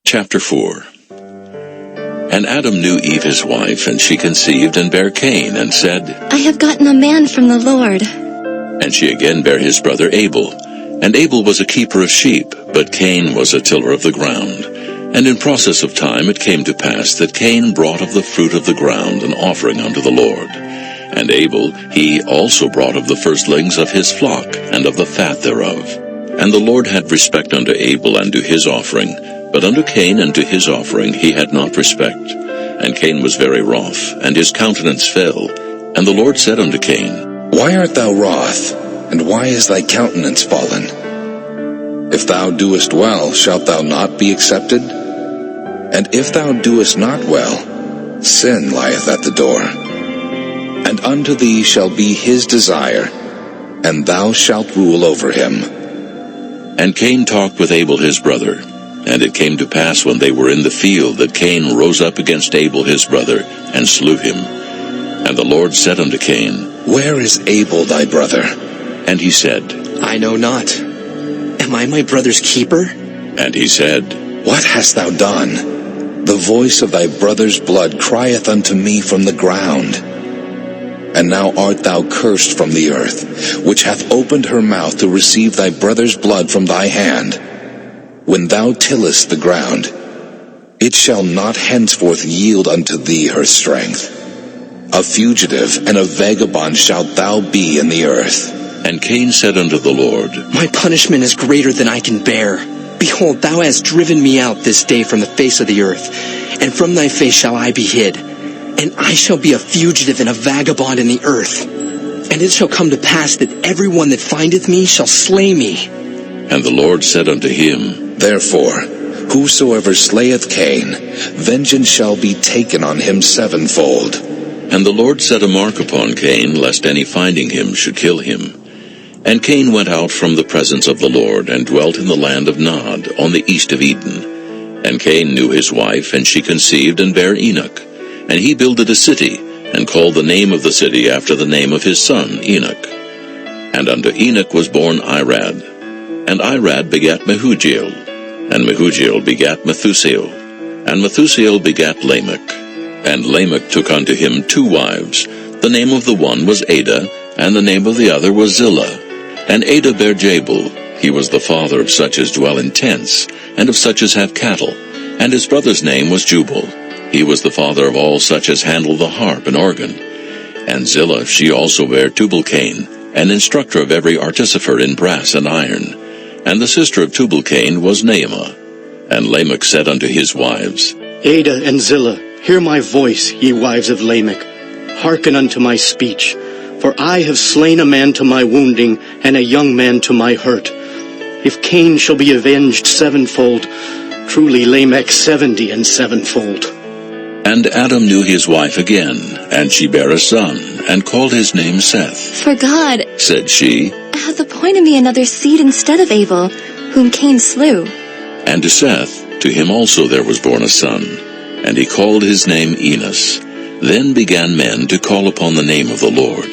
Chapter 4. And Adam knew Eve his wife, and she conceived and bare Cain, and said, I have gotten a man from the Lord. And she again bare his brother Abel. And Abel was a keeper of sheep, but Cain was a tiller of the ground. And in process of time it came to pass that Cain brought of the fruit of the ground an offering unto the Lord. And Abel, he also brought of the firstlings of his flock, and of the fat thereof. And the Lord had respect unto Abel and to his offering, but unto Cain and to his offering he had not respect. And Cain was very wroth, and his countenance fell. And the Lord said unto Cain, Why art thou wroth, and why is thy countenance fallen? If thou doest well, shalt thou not be accepted? And if thou doest not well, sin lieth at the door. And unto thee shall be his desire, and thou shalt rule over him. And Cain talked with Abel his brother. And it came to pass when they were in the field that Cain rose up against Abel his brother, and slew him. And the Lord said unto Cain, Where is Abel thy brother? And he said, I know not. Am I my brother's keeper? And he said, What hast thou done? The voice of thy brother's blood crieth unto me from the ground. And now art thou cursed from the earth, which hath opened her mouth to receive thy brother's blood from thy hand. When thou tillest the ground, it shall not henceforth yield unto thee her strength. A fugitive and a vagabond shalt thou be in the earth. And Cain said unto the Lord, My punishment is greater than I can bear. Behold, thou hast driven me out this day from the face of the earth, and from thy face shall I be hid. And I shall be a fugitive and a vagabond in the earth. And it shall come to pass that every one that findeth me shall slay me. And the Lord said unto him, Therefore, whosoever slayeth Cain, vengeance shall be taken on him sevenfold. And the Lord set a mark upon Cain, lest any finding him should kill him. And Cain went out from the presence of the Lord, and dwelt in the land of Nod, on the east of Eden. And Cain knew his wife, and she conceived and bare Enoch. And he builded a city, and called the name of the city after the name of his son Enoch. And unto Enoch was born Irad. And Irad begat Mehujael. And Mehujael begat Methusael. And Methusael begat Lamech. And Lamech took unto him 2 wives. The name of the one was Ada, and the name of the other was Zillah. And Ada bare Jabal. He was the father of such as dwell in tents, and of such as have cattle. And his brother's name was Jubal. He was the father of all such as handle the harp and organ. And Zillah, she also bare Tubal-Cain, an instructor of every artificer in brass and iron. And the sister of Tubal-Cain was Naamah. And Lamech said unto his wives, Ada and Zillah, hear my voice, ye wives of Lamech. Hearken unto my speech. For I have slain a man to my wounding, and a young man to my hurt. If Cain shall be avenged sevenfold, truly Lamech 70 and sevenfold. And Adam knew his wife again, and she bare a son, and called his name Seth. For God, said she, hath appointed me another seed instead of Abel, whom Cain slew. And to Seth, to him also there was born a son, and he called his name Enos. Then began men to call upon the name of the Lord.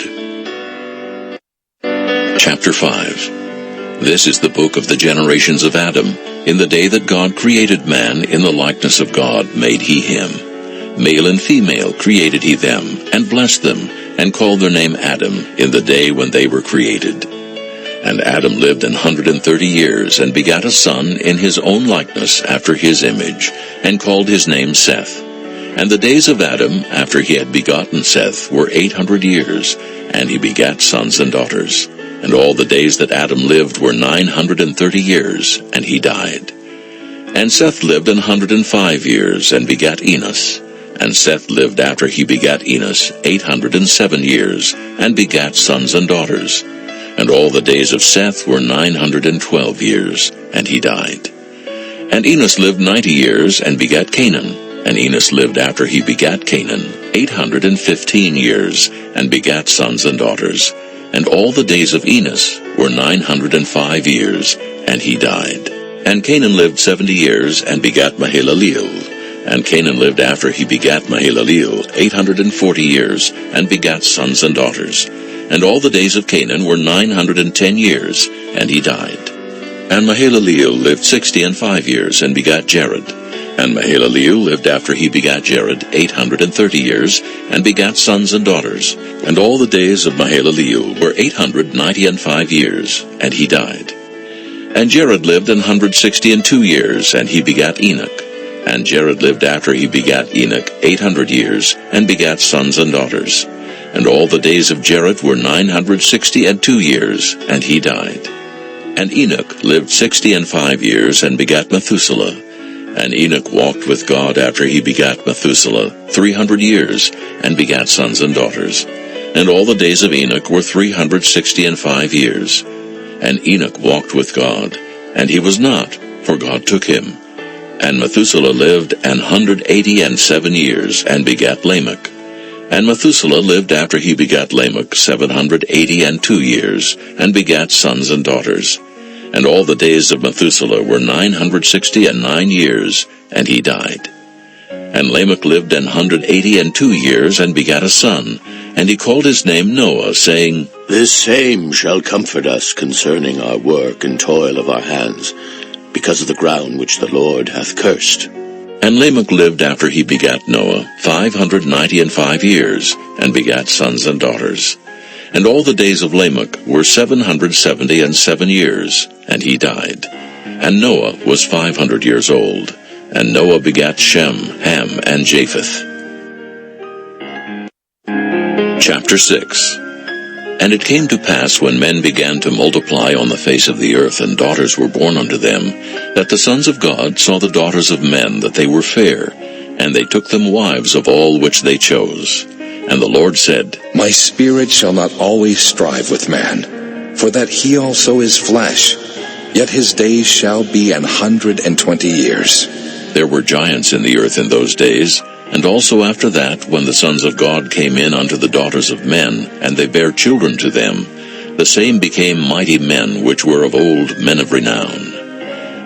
Chapter 5. This is the book of the generations of Adam. In the day that God created man, in the likeness of God made he him. Male and female created he them, and blessed them, and called their name Adam, in the day when they were created. And Adam lived 130 years, and begat a son in his own likeness after his image, and called his name Seth. And the days of Adam, after he had begotten Seth, were 800 years, and he begat sons and daughters. And all the days that Adam lived were 930 years, and he died. And Seth lived 105 years, and begat Enos. And Seth lived after he begat Enos 807 years, and begat sons and daughters. And all the days of Seth were 912 years, and he died. And Enos lived 90 years, and begat Canaan. And Enos lived after he begat Canaan 815 years, and begat sons and daughters. And all the days of Enos were 905 years, and he died. And Canaan lived 70 years, and begat Mahalaleel. And Canaan lived after he begat Mahalaleel 840 years, and begat sons and daughters. And all the days of Canaan were 910 years, and he died. And Mahalaleel lived 65 years, and begat Jared. And Mahalaleel lived after he begat Jared 830 years, and begat sons and daughters. And all the days of Mahalaleel were 895 years, and he died. And Jared lived 162 years, and he begat Enoch. And Jared lived after he begat Enoch 800 years, and begat sons and daughters. And all the days of Jared were 962 years, and he died. And Enoch lived 65 years, and begat Methuselah. And Enoch walked with God after he begat Methuselah 300 years, and begat sons and daughters. And all the days of Enoch were 365 years. And Enoch walked with God, and he was not, for God took him. And Methuselah lived 187 years, and begat Lamech. And Methuselah lived after he begat Lamech 782 years, and begat sons and daughters. And all the days of Methuselah were 969 years, and he died. And Lamech lived 182 years, and begat a son, and he called his name Noah, saying, This same shall comfort us concerning our work and toil of our hands, because of the ground which the Lord hath cursed. And Lamech lived after he begat Noah 595 years, and begat sons and daughters. And all the days of Lamech were 777 years, and he died. And Noah was 500 years old. And Noah begat Shem, Ham, and Japheth. Chapter 6. And it came to pass, when men began to multiply on the face of the earth, and daughters were born unto them, that the sons of God saw the daughters of men, that they were fair, and they took them wives of all which they chose. And the Lord said, My spirit shall not always strive with man, for that he also is flesh, yet his days shall be 120 years. There were giants in the earth in those days, and also after that, when the sons of God came in unto the daughters of men, and they bare children to them, the same became mighty men, which were of old, men of renown.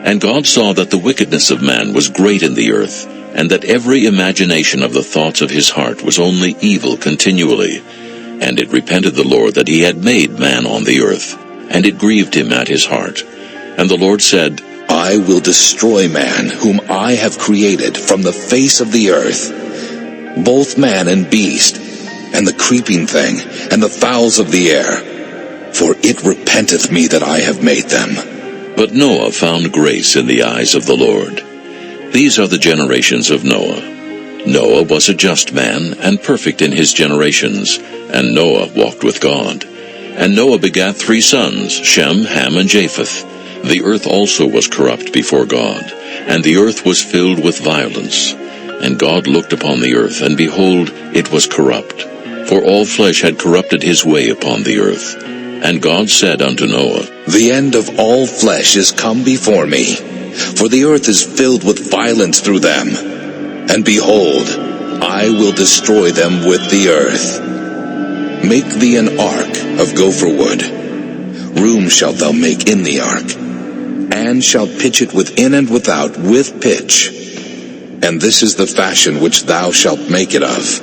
And God saw that the wickedness of man was great in the earth, and that every imagination of the thoughts of his heart was only evil continually. And it repented the Lord that he had made man on the earth, and it grieved him at his heart. And the Lord said, I will destroy man, whom I have created from the face of the earth, both man and beast, and the creeping thing, and the fowls of the air, for it repenteth me that I have made them. But Noah found grace in the eyes of the Lord. These are the generations of Noah. Noah was a just man, and perfect in his generations, and Noah walked with God. And Noah begat 3 sons, Shem, Ham, and Japheth. The earth also was corrupt before God, and the earth was filled with violence. And God looked upon the earth, and behold, it was corrupt, for all flesh had corrupted his way upon the earth. And God said unto Noah, The end of all flesh is come before me, for the earth is filled with violence through them. And behold, I will destroy them with the earth. Make thee an ark of gopher wood. Room shalt thou make in the ark, and shalt pitch it within and without with pitch. And this is the fashion which thou shalt make it of.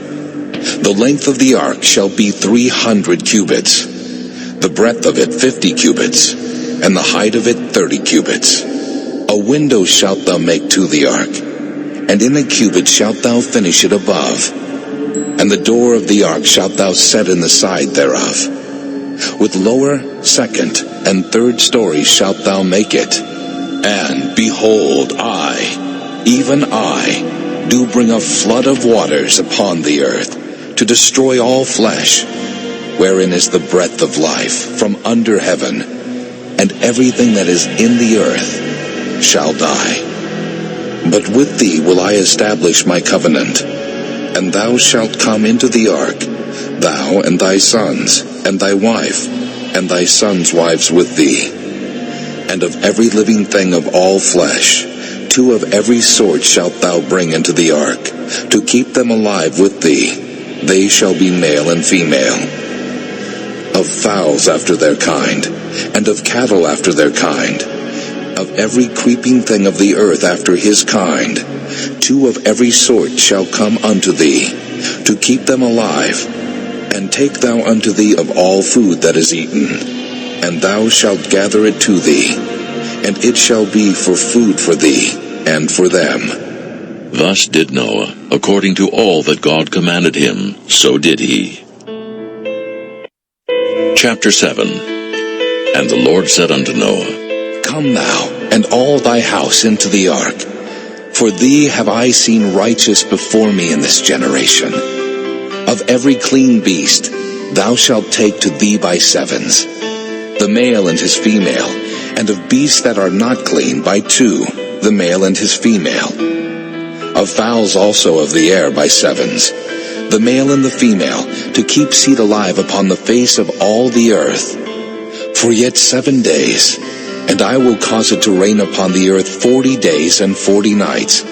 The length of the ark shall be 300 cubits, the breadth of it 50 cubits, and the height of it 30 cubits. A window shalt thou make to the ark, and in a cubit shalt thou finish it above. And the door of the ark shalt thou set in the side thereof. With lower, second, and third stories shalt thou make it. And behold, I, even I, do bring a flood of waters upon the earth, to destroy all flesh, wherein is the breath of life from under heaven, and everything that is in the earth shall die. But with thee will I establish my covenant, and thou shalt come into the ark, thou and thy sons, and thy wife, and thy sons' wives with thee. And of every living thing of all flesh, 2 of every sort shalt thou bring into the ark, to keep them alive with thee. They shall be male and female. Of fowls after their kind, and of cattle after their kind, of every creeping thing of the earth after his kind, 2 of every sort shall come unto thee, to keep them alive. And take thou unto thee of all food that is eaten, and thou shalt gather it to thee, and it shall be for food for thee and for them. Thus did Noah, according to all that God commanded him, so did he. Chapter 7. And the Lord said unto Noah, Come thou, and all thy house into the ark. For thee have I seen righteous before me in this generation. Of every clean beast thou shalt take to thee by sevens, the male and his female, and of beasts that are not clean by two, the male and his female. Of fowls also of the air by sevens, the male and the female, to keep seed alive upon the face of all the earth. For yet 7 days, and I will cause it to rain upon the earth 40 days and 40 nights.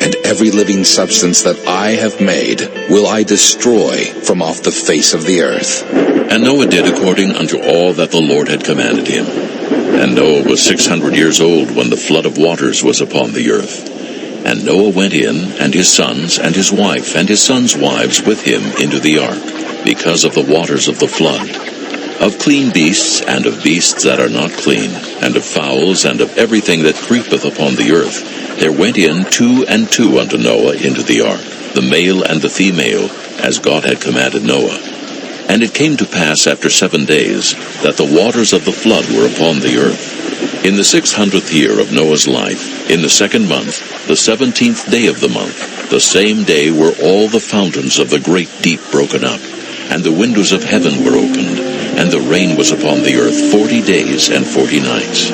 And every living substance that I have made will I destroy from off the face of the earth. And Noah did according unto all that the Lord had commanded him. And Noah was 600 years old when the flood of waters was upon the earth. And Noah went in, and his sons, and his wife, and his sons' wives with him into the ark, because of the waters of the flood. Of clean beasts, and of beasts that are not clean, and of fowls, and of everything that creepeth upon the earth, there went in 2 and 2 unto Noah into the ark, the male and the female, as God had commanded Noah. And it came to pass after 7 days, that the waters of the flood were upon the earth. In the 600th year of Noah's life, in the 2nd month, the 17th day of the month, the same day were all the fountains of the great deep broken up, and the windows of heaven were opened, and the rain was upon the earth 40 days and 40 nights.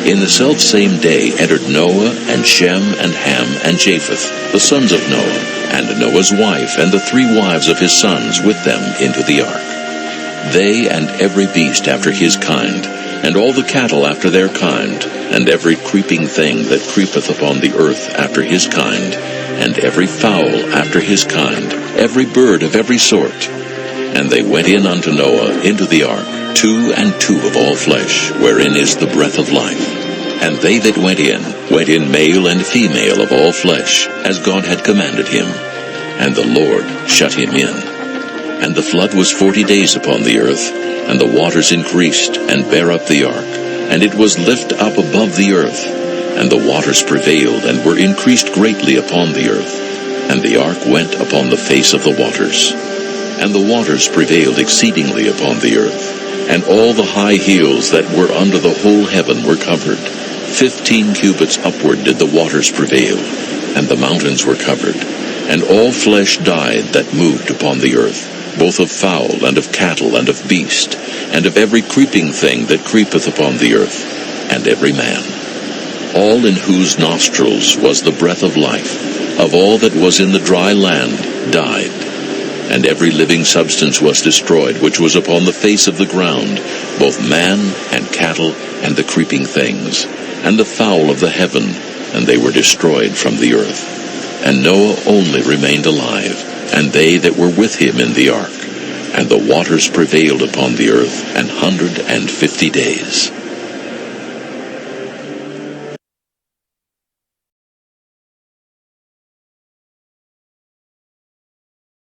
In the selfsame day entered Noah, and Shem, and Ham, and Japheth, the sons of Noah, and Noah's wife, and the 3 wives of his sons with them into the ark. They and every beast after his kind, and all the cattle after their kind, and every creeping thing that creepeth upon the earth after his kind, and every fowl after his kind, every bird of every sort. And they went in unto Noah into the ark, 2 and 2 of all flesh, wherein is the breath of life. And they that went in male and female of all flesh, as God had commanded him. And the Lord shut him in. And the flood was 40 days upon the earth, and the waters increased, and bare up the ark, and it was lift up above the earth, and the waters prevailed, and were increased greatly upon the earth, and the ark went upon the face of the waters. And the waters prevailed exceedingly upon the earth, and all the high hills that were under the whole heaven were covered. 15 cubits upward did the waters prevail, and the mountains were covered, and all flesh died that moved upon the earth, both of fowl, and of cattle, and of beast, and of every creeping thing that creepeth upon the earth, and every man. All in whose nostrils was the breath of life, of all that was in the dry land, died. And every living substance was destroyed, which was upon the face of the ground, both man, and cattle, and the creeping things, and the fowl of the heaven, and they were destroyed from the earth. And Noah only remained alive, and they that were with him in the ark. And the waters prevailed upon the earth 150 days.